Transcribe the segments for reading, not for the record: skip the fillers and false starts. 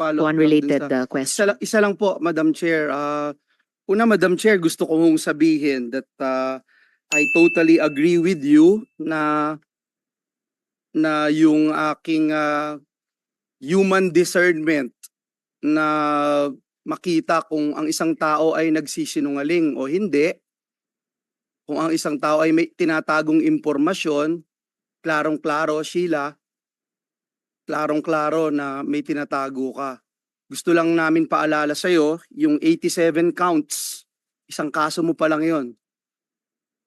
follow up lang dun unrelated sa... question. Isa lang po, Madam Chair. Una, Madam Chair, gusto ko mong sabihin that I totally agree with you na yung aking human discernment na makita kung ang isang tao ay nagsisinungaling o hindi, kung ang isang tao ay may tinatagong impormasyon, klarong-klaro, Sheila, klarong-klaro na may tinatago ka. Gusto lang namin paalala sa'yo, yung 87 counts, isang kaso mo pa lang yon.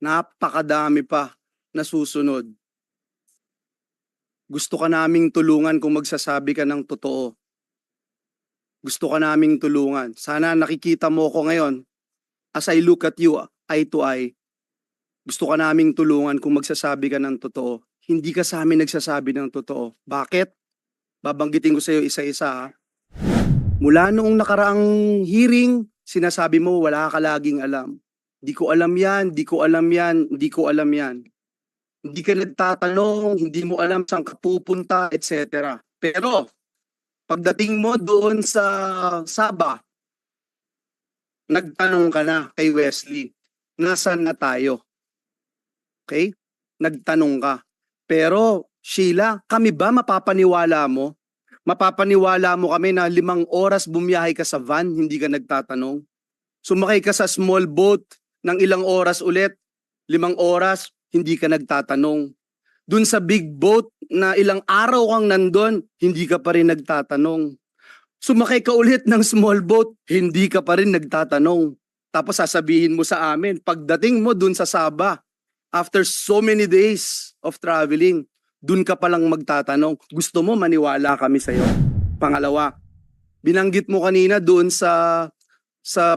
Napakadami pa na susunod. Gusto ka naming tulungan kung magsasabi ka ng totoo. Gusto ka naming tulungan. Sana nakikita mo ko ngayon, as I look at you eye to eye, gusto ka naming tulungan kung magsasabi ka ng totoo. Hindi ka sa amin nagsasabi ng totoo. Bakit? Babanggitin ko sa iyo isa-isa ha. Mula noong nakaraang hearing, sinasabi mo wala ka laging alam. Di ko alam yan, di ko alam yan, di ko alam yan. Hindi ka nagtatanong, hindi mo alam saan ka pupunta, etc. Pero, pagdating mo doon sa Sabah, nagtanong ka na kay Wesley, nasaan na tayo? Okay? Nagtanong ka. Pero, Sheila, kami ba mapapaniwala mo? Mapapaniwala mo kami na 5 oras bumiyahe ka sa van, hindi ka nagtatanong? Sumakay ka sa small boat ng ilang oras ulit, 5 oras, hindi ka nagtatanong. Dun sa big boat na ilang araw kang nandun, hindi ka pa rin nagtatanong. Sumakay ka ulit ng small boat, hindi ka pa rin nagtatanong. Tapos sasabihin mo sa amin, pagdating mo dun sa Sabah, after so many days of traveling, dun ka palang magtatanong. Gusto mo maniwala kami sa'yo. Pangalawa, binanggit mo kanina doon sa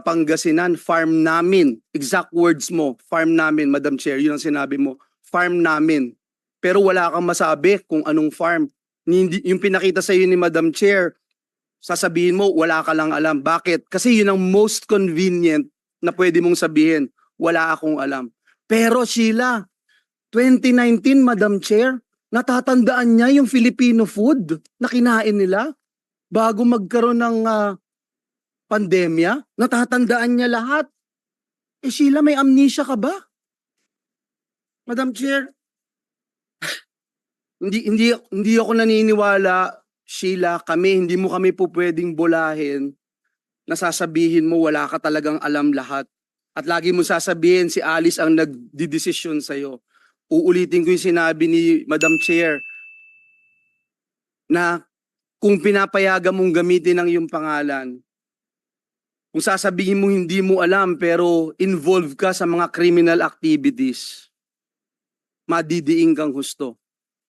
Pangasinan, farm namin. Exact words mo, farm namin, Madam Chair. Yun ang sinabi mo, farm namin. Pero wala kang masabi kung anong farm. Yung pinakita sa iyo ni Madam Chair, sasabihin mo, wala ka lang alam. Bakit? Kasi yun ang most convenient na pwede mong sabihin, wala akong alam. Pero Sheila, 2019, Madam Chair, natatandaan niya yung Filipino food na kinain nila bago magkaroon ng pandemya? Natatandaan niya lahat. Eh Sheila, may amnesia ka ba? Madam Chair, hindi ako naniniwala, Sheila, hindi mo kami po pwedeng bulahin na sasabihin mo wala ka talagang alam lahat. At lagi mo sasabihin si Alice ang nagdidesisyon sa'yo. Uulitin ko yung sinabi ni Madam Chair na kung pinapayagan mong gamitin ang iyong pangalan, kung sasabihin mo hindi mo alam pero involved ka sa mga criminal activities, madidiing kang husto.